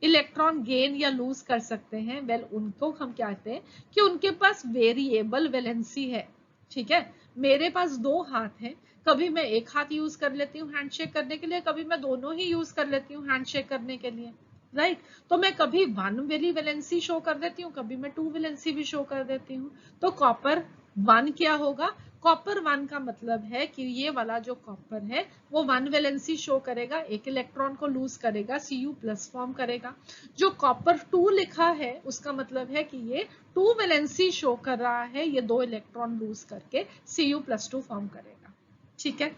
इलेक्ट्रॉन गेन या लूज कर सकते हैं वेल उनको हम क्या कहते हैं कि उनके पास वेरिएबल वैलेंसी है, ठीक है। मेरे पास 2 हाथ हैं, कभी मैं एक हाथ यूज कर लेती हूँ हैंडशेक करने के लिए, कभी मैं दोनों ही यूज कर लेती हूँ हैंडशेक करने के लिए, राइट। तो मैं कभी 1 वाली वैलेंसी शो कर देती हूँ, कभी मैं 2 वैलेंसी भी शो कर देती हूँ। तो कॉपर 1 क्या होगा? कॉपर 1 का मतलब है कि ये वाला जो कॉपर है वो 1 वैलेंसी शो करेगा, एक इलेक्ट्रॉन को लूज करेगा, Cu प्लस फॉर्म करेगा। जो कॉपर 2 लिखा है उसका मतलब है कि ये 2 वैलेंसी शो कर रहा है, ये 2 इलेक्ट्रॉन लूज करके Cu प्लस 2 फॉर्म करेगा, ठीक है।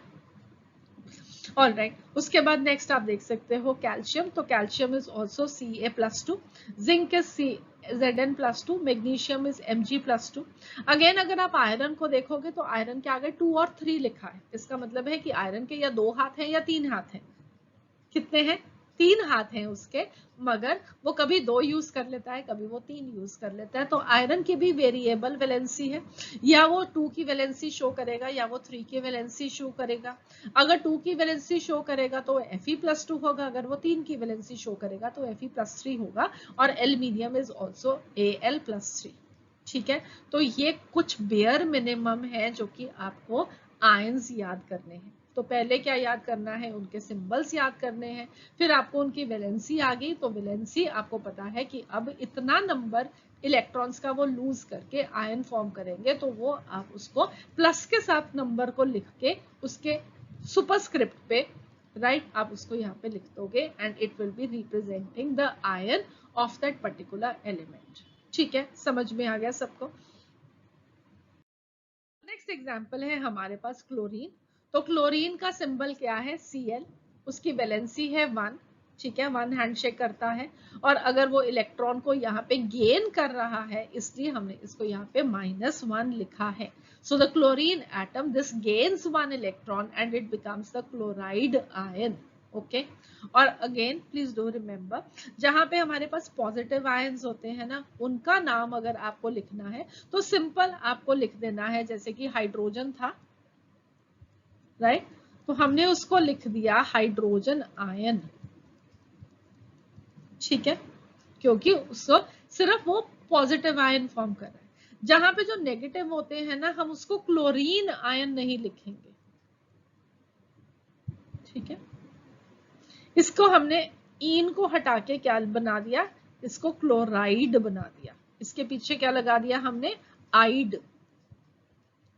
ऑल राइट, उसके बाद नेक्स्ट आप देख सकते हो कैल्शियम। तो calcium is also Ca+2, zinc is Zn+2, magnesium is Mg+2। Again अगर आप आयरन को देखोगे तो आयरन के आगे 2 और 3 लिखा है, इसका मतलब है कि आयरन के या 2 हाथ हैं या 3 हाथ हैं। कितने हैं? 3 हाथ हैं उसके, मगर वो कभी 2 यूज कर लेता है, कभी वो 3 यूज कर लेता है। तो आयरन की भी वेरिएबल वैलेंसी है, या वो 2 की वैलेंसी शो करेगा या वो 3 की वैलेंसी शो करेगा। अगर 2 की वैलेंसी शो करेगा तो Fe+2 होगा, अगर वो 3 की वैलेंसी शो करेगा तो Fe+3 होगा, और एल्यूमिनियम इज ऑल्सो Al+3, ठीक है। तो ये कुछ बेयर मिनिमम है जो कि आपको आयंस याद करने हैं। तो पहले क्या याद करना है, उनके सिंबल्स याद करने हैं, फिर आपको उनकी वैलेंसी आ गई, तो वैलेंसी आपको पता है कि अब इतना नंबर इलेक्ट्रॉन्स का वो लूज करके आयन फॉर्म करेंगे, तो वो आप उसको प्लस के साथ नंबर को लिख के उसके सुपरस्क्रिप्ट पे राइट आप उसको यहाँ पे लिख दोगे and it will be representing the ion of that particular element. ठीक है, समझ में आ गया सबको। नेक्स्ट एग्जांपल है हमारे पास क्लोरीन। तो क्लोरीन का सिंबल क्या है, Cl, उसकी वैलेंसी है 1, ठीक है, 1 हैंडशेक करता है, और अगर वो इलेक्ट्रॉन को यहाँ पे गेन कर रहा है इसलिए हमने इसको यहाँ पे -1 लिखा है। So the chlorine atom this gains 1 electron and it becomes the chloride ion. Okay, और अगेन प्लीज डू रिमेम्बर, जहां पे हमारे पास पॉजिटिव आयंस होते हैं ना, उनका नाम अगर आपको लिखना है तो सिंपल आपको लिख देना है, जैसे कि हाइड्रोजन था, राइट, तो हमने उसको लिख दिया हाइड्रोजन आयन। ठीक है, क्योंकि उसको सिर्फ वो पॉजिटिव आयन फॉर्म कर रहा है। जहां पे जो नेगेटिव होते हैं ना, हम उसको क्लोरीन आयन नहीं लिखेंगे। ठीक है, इसको हमने ईन को हटा के क्या बना दिया, इसको क्लोराइड बना दिया। इसके पीछे क्या लगा दिया हमने, आइड,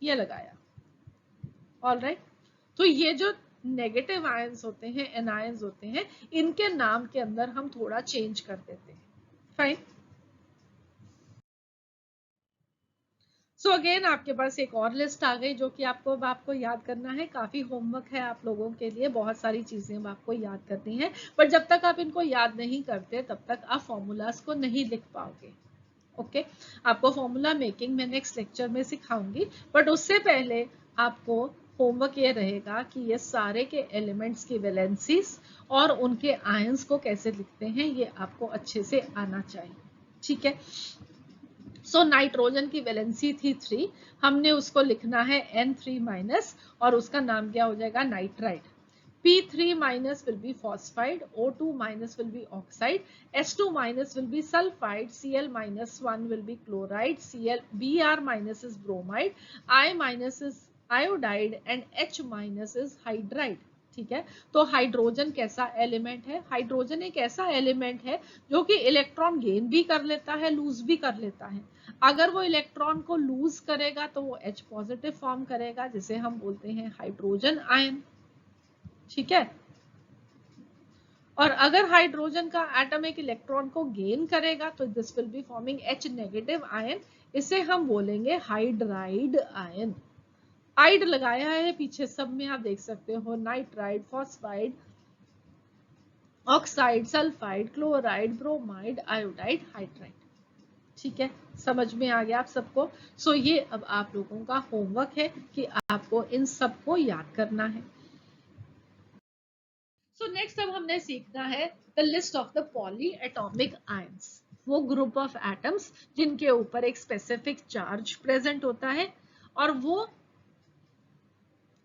ये लगाया। ऑलराइट, तो ये जो नेगेटिव आयंस होते हैं, एनायंस होते हैं, इनके नाम के अंदर हम थोड़ा चेंज कर देते हैं। फाइन। सो अगेन आपके पास एक और लिस्ट आ गई जो कि आपको याद करना है। काफी होमवर्क है आप लोगों के लिए, बहुत सारी चीजें आपको याद करनी है, पर जब तक आप इनको याद नहीं करते तब तक आप फॉर्मूलाज को नहीं लिख पाओगे। ओके, आपको फॉर्मूला मेकिंग मैं नेक्स्ट लेक्चर में सिखाऊंगी, बट उससे पहले आपको होमवर्क ये रहेगा कि ये सारे के एलिमेंट्स की वैलेंसीज और उनके आयंस को कैसे लिखते हैं ये आपको अच्छे से आना चाहिए। ठीक है, सो नाइट्रोजन की वैलेंसी थी 3, हमने उसको लिखना है N3- और उसका नाम क्या हो जाएगा, nitride. P3- will be phosphide, O2- will be oxide, S2- will be sulfide, Cl-1 will be chloride, Br- is bromide, I- is iodide and H- is hydride। ठीक है, तो हाइड्रोजन कैसा एलिमेंट है, हाइड्रोजन एक ऐसा एलिमेंट है जो कि इलेक्ट्रॉन गेन भी कर लेता है, लूज भी कर लेता है। अगर वो इलेक्ट्रॉन को लूज करेगा तो वो H पॉजिटिव फॉर्म करेगा, जिसे हम बोलते हैं हाइड्रोजन आयन। ठीक है, और अगर हाइड्रोजन का एटम एक इलेक्ट्रॉन को गेन करेगा तो this will be forming H negative ion, इसे हम बोलेंगे हाइड्राइड आयन। आइड लगाया है पीछे सब में, आप देख सकते हो, nitride, phosphide, oxide, sulphide, chloride, bromide, iodide, hydride. ठीक है, समझ में आ गया आप सबको। सो ये अब आप लोगों का होमवर्क है कि आपको इन सबको याद करना है। सो नेक्स्ट अब हमने सीखना है the list of the poly atomic ions, वो ग्रुप ऑफ एटम्स जिनके ऊपर एक स्पेसिफिक चार्ज प्रेजेंट होता है और वो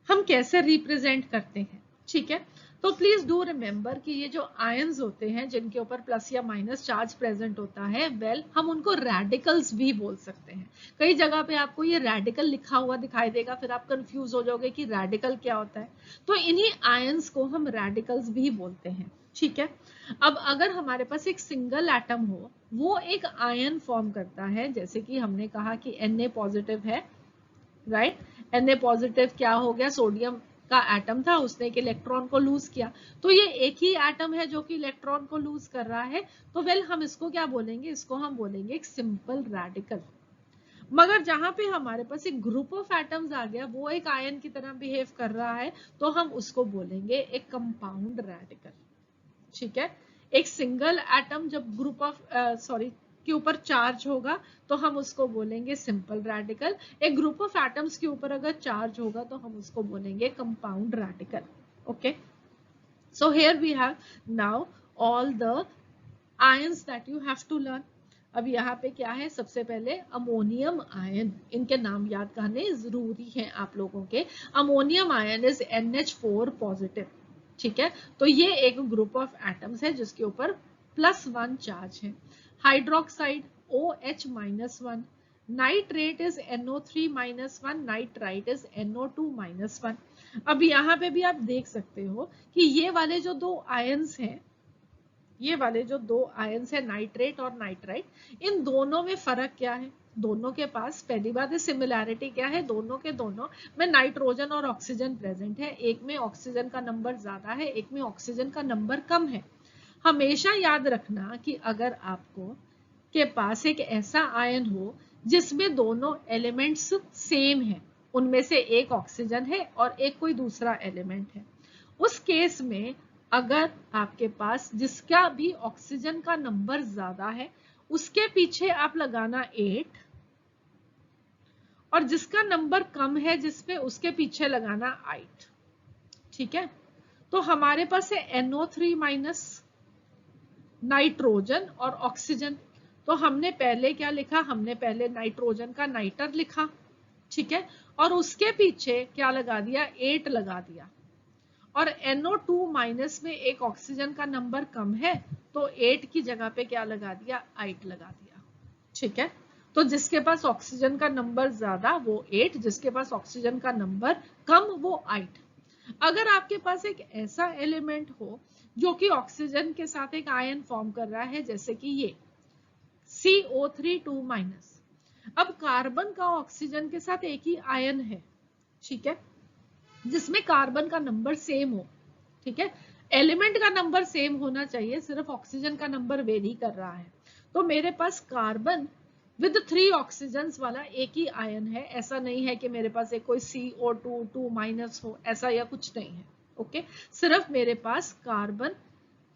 हम कैसे रिप्रेजेंट करते हैं। ठीक है, तो प्लीज डू रिमेंबर कि ये जो आयंस होते हैं जिनके ऊपर प्लस या माइनस चार्ज प्रेजेंट होता है, वेल हम उनको रेडिकल्स भी बोल सकते हैं। कई जगह पे आपको ये रेडिकल लिखा हुआ दिखाई देगा, फिर आप कंफ्यूज हो जाओगे कि रेडिकल क्या होता है, तो इन्हीं आयंस को हम रेडिकल्स भी बोलते हैं। ठीक है, अब अगर हमारे पास एक सिंगल एटम हो, वो एक आयन फॉर्म करता है, जैसे कि हमने कहा कि Na पॉजिटिव है, राइट, Na पॉजिटिव क्या हो गया, सोडियम का एटम था, उसने एक इलेक्ट्रॉन को लूज किया, तो ये एक ही एटम है जो कि इलेक्ट्रॉन को लूज कर रहा है, तो वेल हम इसको क्या बोलेंगे, इसको हम बोलेंगे एक सिंपल रेडिकल। मगर जहां पे हमारे पास एक ग्रुप ऑफ एटम्स आ गया, वो एक आयन की तरह बिहेव कर रहा है, तो हम उसको बोलेंगे एक कंपाउंड रेडिकल। ठीक है, एक सिंगल एटम जब ग्रुप ऑफ के ऊपर चार्ज होगा तो हम उसको बोलेंगे सिंपल रेडिकल, एक ग्रुप ऑफ एटम्स के ऊपर अगर चार्ज होगा तो हम उसको बोलेंगे compound radical. Okay, so here we have now all the ions that you have to learn. अब यहाँ पे क्या है, सबसे पहले अमोनियम आयन, इनके नाम याद करने जरूरी हैं आप लोगों के। Ammonium ion is NH4 positive. ठीक है, तो ये एक ग्रुप ऑफ एटम्स है जिसके ऊपर +1 चार्ज है। Hydroxide OH-1, nitrate is NO3-1, nitrite is NO2-1। अब यहाँ पे भी आप देख सकते हो कि ये वाले जो दो आयंस हैं, ये वाले जो दो आयंस है नाइट्रेट और नाइट्राइट, इन दोनों में फर्क क्या है? दोनों के पास पहली बात है सिमिलैरिटी क्या है, दोनों के दोनों में नाइट्रोजन और ऑक्सीजन प्रेजेंट है। एक में ऑक्सीजन का नंबर ज्यादा है, एक में ऑक्सीजन का नंबर कम है। हमेशा याद रखना कि अगर आपको के पास एक ऐसा आयन हो जिसमें दोनों एलिमेंट्स सेम है, उनमें से एक ऑक्सीजन है और एक कोई दूसरा एलिमेंट है, उस केस में अगर आपके पास जिसका भी ऑक्सीजन का नंबर ज्यादा है उसके पीछे आप लगाना 8, और जिसका नंबर कम है जिसपे उसके पीछे लगाना 8। ठीक है, तो हमारे पास है NO3- नाइट्रोजन और ऑक्सीजन। तो हमने पहले क्या लिखा, हमने पहले नाइट्रोजन का नाइटर लिखा, ठीक है, और उसके पीछे क्या लगा दिया, 8 लगा दिया। और NO2- में एक ऑक्सीजन का नंबर कम है तो 8 की जगह पे क्या लगा दिया, 8 लगा दिया। ठीक है, तो जिसके पास ऑक्सीजन का नंबर ज्यादा वो 8, जिसके पास ऑक्सीजन का नंबर कम वो 8। अगर आपके पास एक ऐसा एलिमेंट हो जो कि ऑक्सीजन के साथ एक आयन फॉर्म कर रहा है, जैसे कि ये CO3 2-, अब कार्बन का ऑक्सीजन के साथ एक ही आयन है, ठीक है, जिसमें कार्बन का नंबर सेम हो। ठीक है, एलिमेंट का नंबर सेम होना चाहिए, सिर्फ ऑक्सीजन का नंबर वेरी कर रहा है। तो मेरे पास कार्बन विद 3 ऑक्सीजन वाला एक ही आयन है, ऐसा नहीं है कि मेरे पास एक कोई CO2 हो, ऐसा या कुछ नहीं है। ओके, सिर्फ मेरे पास कार्बन,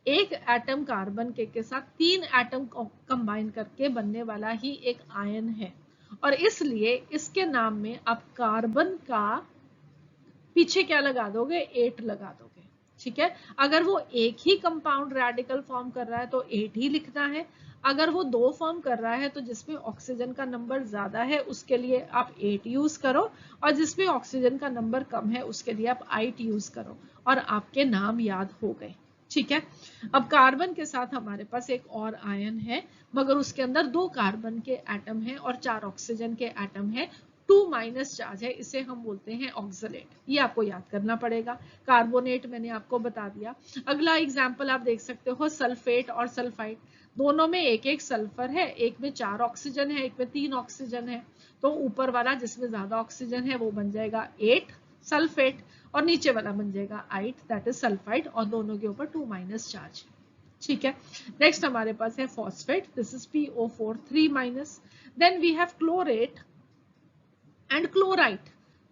एक एटम कार्बन के साथ 3 एटम कंबाइन करके बनने वाला ही एक आयन है, और इसलिए इसके नाम में आप कार्बन का पीछे क्या लगा दोगे, 8 लगा दोगे। ठीक है, अगर वो एक ही कंपाउंड रेडिकल फॉर्म कर रहा है तो 8 ही लिखना है। अगर वो 2 फॉर्म कर रहा है तो जिसमें ऑक्सीजन का नंबर ज्यादा है उसके लिए आप 8 यूज करो, और जिसमें ऑक्सीजन का नंबर कम है उसके लिए आप 8 यूज करो, और आपके नाम याद हो गए। ठीक है, अब कार्बन के साथ हमारे पास एक और आयन है, मगर उसके अंदर 2 कार्बन के एटम है और 4 ऑक्सीजन के एटम है, 2- चार्ज है, इसे हम बोलते हैं ऑक्सलेट। ये आपको याद करना पड़ेगा। कार्बोनेट मैंने आपको बता दिया। अगला एग्जाम्पल आप देख सकते हो, सल्फेट और सल्फाइड, दोनों में एक एक सल्फर है, एक में 4 ऑक्सीजन है, एक में 3 ऑक्सीजन है। तो ऊपर वाला जिसमें ज्यादा ऑक्सीजन है वो बन जाएगा 8 सल्फेट, और नीचे वाला बन जाएगा 8 दैट इज सल्फाइड, और दोनों के ऊपर 2- चार्ज। ठीक है, नेक्स्ट हमारे पास है phosphate, this is PO4 3-। Then we have chlorate and chloride,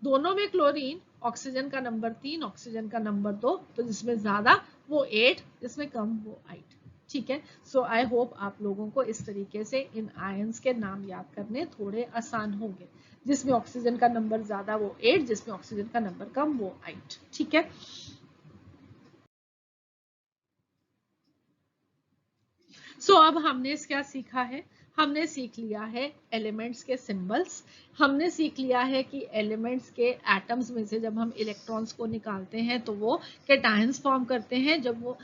दोनों में क्लोरीन, ऑक्सीजन का नंबर 3, ऑक्सीजन का नंबर 2, तो जिसमें ज्यादा वो 8, जिसमें कम वो 8। ठीक है, सो आई होप आप लोगों को इस तरीके से इन आयंस के नाम याद करने थोड़े आसान होंगे। जिसमें ऑक्सीजन का नंबर ज्यादा वो 8, जिसमें ऑक्सीजन का नंबर कम वो 8। ठीक है, सो अब हमने क्या सीखा है, हमने सीख लिया है एलिमेंट्स के सिंबल्स, हमने सीख लिया है कि एलिमेंट्स के एटम्स में से जब हम इलेक्ट्रॉन्स को निकालते हैं तो वो कैटायंस फॉर्म करते हैं, जब वो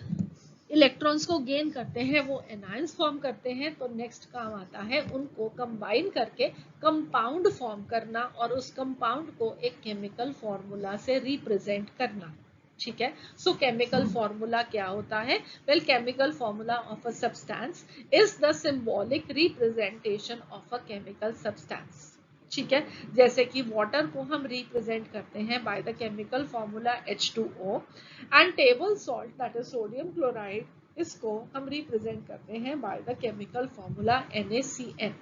इलेक्ट्रॉन्स को गेन करते हैं वो एनायंस फॉर्म करते हैं। तो नेक्स्ट काम आता है उनको कंबाइन करके कंपाउंड फॉर्म करना, और उस कंपाउंड को एक केमिकल फॉर्मूला से रिप्रेजेंट करना। ठीक है, सो केमिकल फॉर्मूला क्या होता है, well chemical formula of a substance is the symbolic representation of a chemical substance. ठीक है, जैसे कि वाटर को हम रिप्रेजेंट करते हैं by the chemical formula H2O, and table salt that is sodium chloride, इसको हम रिप्रेजेंट करते हैं by the chemical formula NaCN।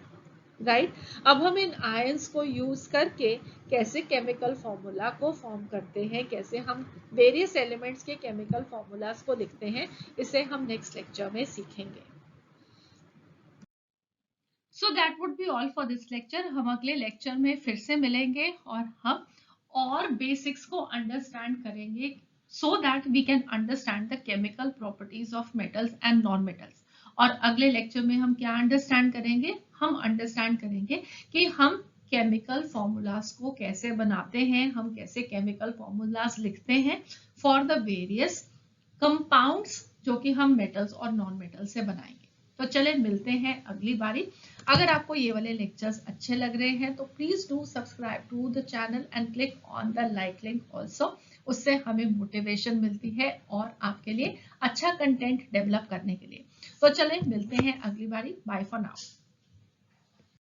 Right, अब हम इन आयंस को यूज करके कैसे केमिकल फॉर्मूला को फॉर्म करते हैं, कैसे हम वेरियस एलिमेंट्स के केमिकल फॉर्मूलाज को लिखते हैं, इसे हम नेक्स्ट लेक्चर में सीखेंगे। So that would be all for this lecture. हम अगले लेक्चर में फिर से मिलेंगे और हम और बेसिक्स को अंडरस्टैंड करेंगे, so that we can understand the chemical properties of metals and non metals. और अगले लेक्चर में हम क्या अंडरस्टैंड करेंगे, हम अंडरस्टैंड करेंगे कि हम केमिकल फॉर्मूलाज को कैसे बनाते हैं, हम कैसे केमिकल फॉर्मूलाज लिखते हैं फॉर द वेरियस कंपाउंड्स जो कि हम मेटल्स और नॉन मेटल्स से बनाएंगे। तो चले मिलते हैं अगली बारी। अगर आपको ये वाले लेक्चर्स अच्छे लग रहे हैं तो please do subscribe to the channel and click on the like link also. उससे हमें मोटिवेशन मिलती है और आपके लिए अच्छा कंटेंट डेवलप करने के लिए। तो चलें मिलते हैं अगली बारी। Bye for now.